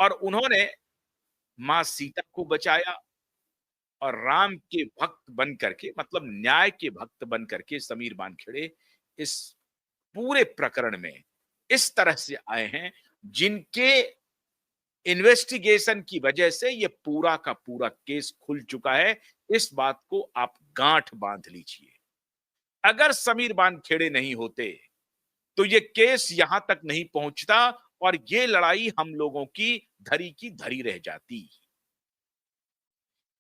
और उन्होंने माँ सीता को बचाया और राम के भक्त बन करके, मतलब न्याय के भक्त बन करके समीर वानखेड़े इस पूरे प्रकरण में इस तरह से आए हैं, जिनके इन्वेस्टिगेशन की वजह से ये पूरा का पूरा केस खुल चुका है। इस बात को आप गांठ बांध लीजिए। अगर समीर वानखेड़े नहीं होते तो ये केस यहां तक नहीं पहुंचता और ये लड़ाई हम लोगों की धरी रह जाती।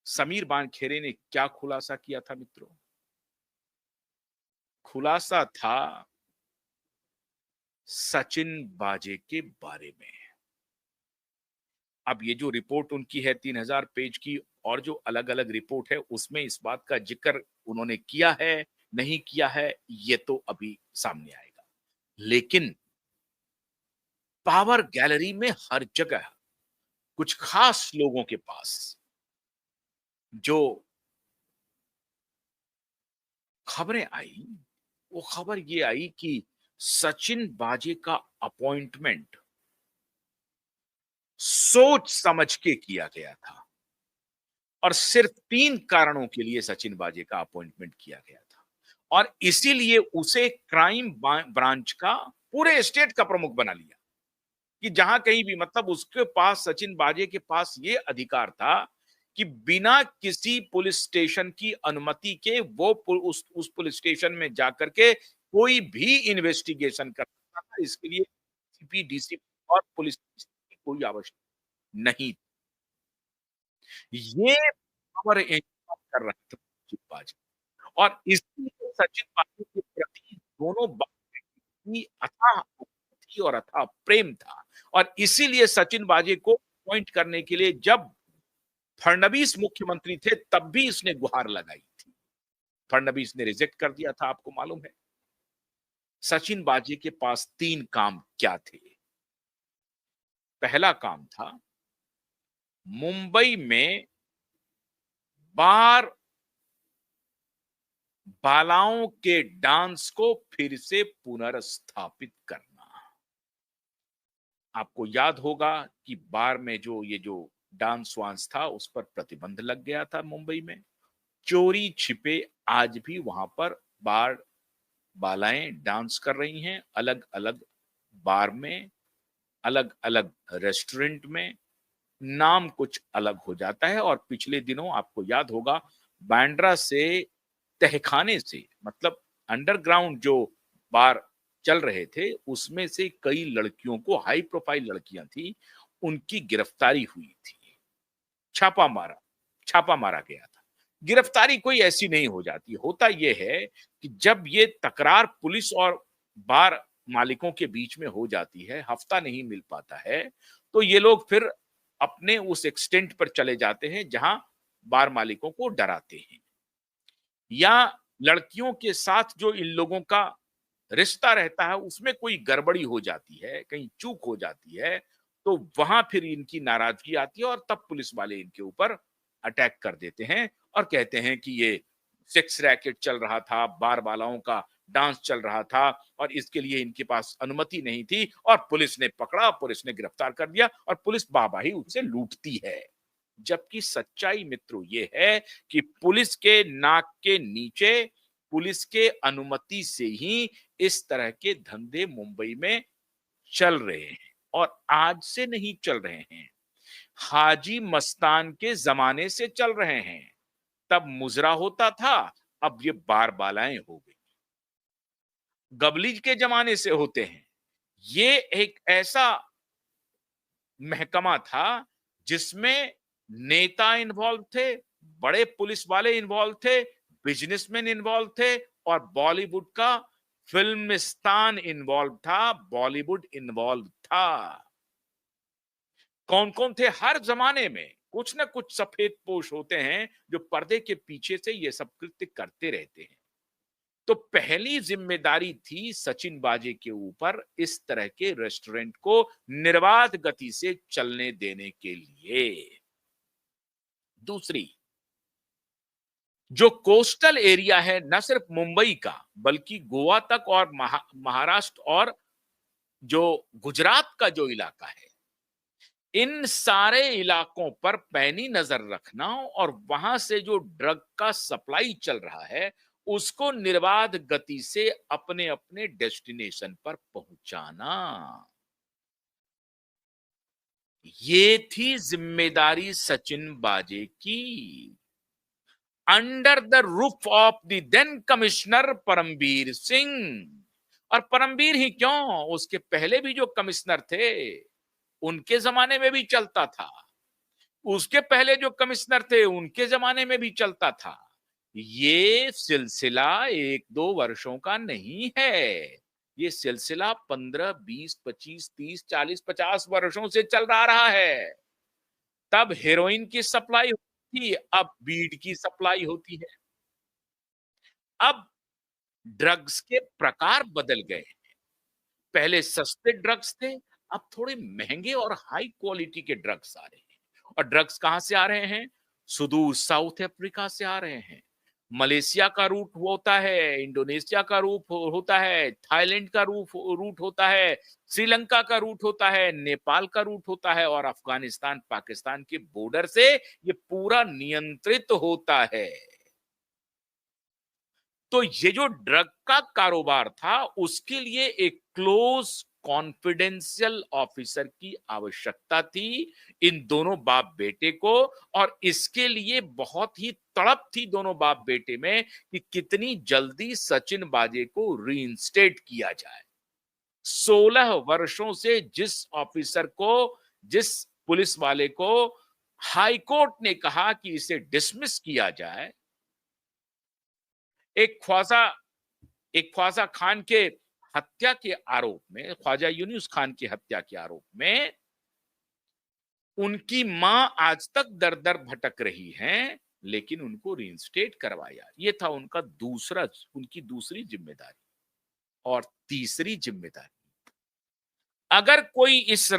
समीर वानखेड़े ने क्या खुलासा किया था मित्रों? खुलासा था सचिन बाजे के बारे में। अब ये जो रिपोर्ट उनकी है 3000 पेज की, और जो अलग-अलग रिपोर्ट है उसमें इस बात का जिक्र उन्होंने किया है, नहीं किया है, ये तो अभी सामने आएगा। लेकिन पावर गैलरी में हर जगह कुछ खास लोगों के पास जो खबरें आई, वो खबर ये आई कि सचिन बाजे का अपॉइंटमेंट सोच समझ के किया गया था और सिर्फ 3 कारणों के लिए सचिन बाजे का अपॉइंटमेंट किया गया था और इसीलिए उसे क्राइम ब्रांच का पूरे स्टेट का प्रमुख बना लिया कि जहां कहीं भी, मतलब उसके पास, सचिन बाजे के पास ये अधिकार था कि बिना किसी पुलिस स्टेशन की अनुमति के वो उस पुलिस स्टेशन में जाकर के कोई भी इन्वेस्टिगेशन कर सकता था। इसके लिए सीपी, डीसीपी और पुलिस की कोई आवश्यकता नहीं। ये पावर एहसास कर रहा था सचिन बाजी, और इसलिए सचिन बाजी के प्रति दोनों बाबू की अथाह थी और अथाह प्रेम था। और इसीलिए सचिन बाजी को अपॉइंट करने के लिए जब फडणवीस मुख्यमंत्री थे तब भी इसने गुहार लगाई थी। फडणवीस ने रिजेक्ट कर दिया था, आपको मालूम है। सचिन बाजी के पास 3 काम क्या थे? पहला काम था मुंबई में बार बालाओं के डांस को फिर से पुनर्स्थापित करना। आपको याद होगा कि बार में जो डांस वांस था उस पर प्रतिबंध लग गया था मुंबई में। चोरी छिपे आज भी वहां पर बार बालाएं डांस कर रही हैं, अलग अलग बार में, अलग अलग रेस्टोरेंट में। नाम कुछ अलग हो जाता है। और पिछले दिनों आपको याद होगा, बांद्रा से, तहखाने से, मतलब अंडरग्राउंड जो बार चल रहे थे उसमें से कई लड़कियों को, हाई प्रोफाइल लड़कियां थी, उनकी गिरफ्तारी हुई थी। छापा मारा छापा मारा गया था। गिरफ्तारी कोई ऐसी नहीं हो जाती। होता यह है कि जब ये तकरार पुलिस और बार मालिकों के बीच में हो जाती है, हफ्ता नहीं मिल पाता है, तो ये लोग फिर अपने उस एक्सटेंट पर चले जाते हैं जहां बार मालिकों को डराते हैं, या लड़कियों के साथ जो इन लोगों का रिश्ता रहता है उसमें कोई गड़बड़ी हो जाती है, कहीं चूक हो जाती है, तो वहां फिर इनकी नाराजगी आती है और तब पुलिस वाले इनके ऊपर अटैक कर देते हैं और कहते हैं कि ये सेक्स रैकेट चल रहा था, बार बालाओं का डांस चल रहा था और इसके लिए इनके पास अनुमति नहीं थी और पुलिस ने पकड़ा, पुलिस ने गिरफ्तार कर दिया और पुलिस बाबाही उसे लूटती है। जबकि सच्चाई मित्रों ये है कि पुलिस के नाक के नीचे, पुलिस के अनुमति से ही इस तरह के धंधे मुंबई में चल रहे हैं और आज से नहीं चल रहे हैं। हाजी मस्तान के जमाने से चल रहे हैं। तब मुजरा होता था, अब ये बार बालाएं हो गई। गबलीज के जमाने से होते हैं। ये एक ऐसा महकमा था जिसमें नेता इन्वॉल्व थे, बड़े पुलिस वाले इन्वॉल्व थे, बिजनेसमैन इन्वॉल्व थे और बॉलीवुड का फिल्मिस्तान इन्वॉल्व था, बॉलीवुड इन्वॉल्व था। कौन कौन थे? हर जमाने में कुछ ना कुछ सफेद पोश होते हैं जो पर्दे के पीछे से ये सब कृत्य करते रहते हैं। तो पहली जिम्मेदारी थी सचिन बाजे के ऊपर इस तरह के रेस्टोरेंट को निर्बाध गति से चलने देने के लिए। दूसरी, जो कोस्टल एरिया है न सिर्फ मुंबई का बल्कि गोवा तक और महाराष्ट्र और जो गुजरात का जो इलाका है, इन सारे इलाकों पर पैनी नजर रखना और वहां से जो ड्रग का सप्लाई चल रहा है उसको निर्बाध गति से अपने अपने डेस्टिनेशन पर पहुंचाना, ये थी जिम्मेदारी सचिन बाजे की। Under the roof of the then commissioner Parambir Singh. और परमबीर ही क्यों, उसके पहले भी जो कमिश्नर थे उनके जमाने में भी चलता था, उसके पहले जो कमिश्नर थे उनके जमाने में भी चलता था। ये सिलसिला 1-2 वर्षों का नहीं है, ये सिलसिला 15, 20, 25, 30, 40, 50 वर्षों से चल रहा है। तब हेरोइन की सप्लाई होती थी, अब बीड़ की सप्लाई होती है। अब ड्रग्स के प्रकार बदल गए। पहले सस्ते ड्रग्स थे, अब थोड़े महंगे और हाई क्वालिटी के ड्रग्स आ रहे हैं। और ड्रग्स कहां से आ रहे हैं? सुदूर साउथ अफ्रीका से आ रहे हैं। मलेशिया का रूट होता है, इंडोनेशिया का रूट होता है, थाईलैंड का रूट होता है, श्रीलंका का रूट होता है, नेपाल का रूट होता है और अफगानिस्तान पाकिस्तान के बॉर्डर से ये पूरा नियंत्रित होता है। तो ये जो ड्रग का कारोबार था उसके लिए एक क्लोज कॉन्फिडेंशियल ऑफिसर की आवश्यकता थी, इन दोनों बाप बेटे को। और इसके लिए बहुत ही तड़प थी दोनों बाप बेटे में कि कितनी जल्दी सचिन बाजे को रीइंस्टेट किया जाए। 16 वर्षों से जिस ऑफिसर को, जिस पुलिस वाले को हाई कोर्ट ने कहा कि इसे डिसमिस किया जाए, एक ख्वाजा एक ख्वाजा खान के हत्या के आरोप में, ख्वाजा यूनुस खान की हत्या के आरोप में उनकी मां आज तक दर दर भटक रही हैं, लेकिन उनको रीइंस्टेट करवाया। ये था उनकी दूसरी जिम्मेदारी। और तीसरी जिम्मेदारी, अगर कोई इस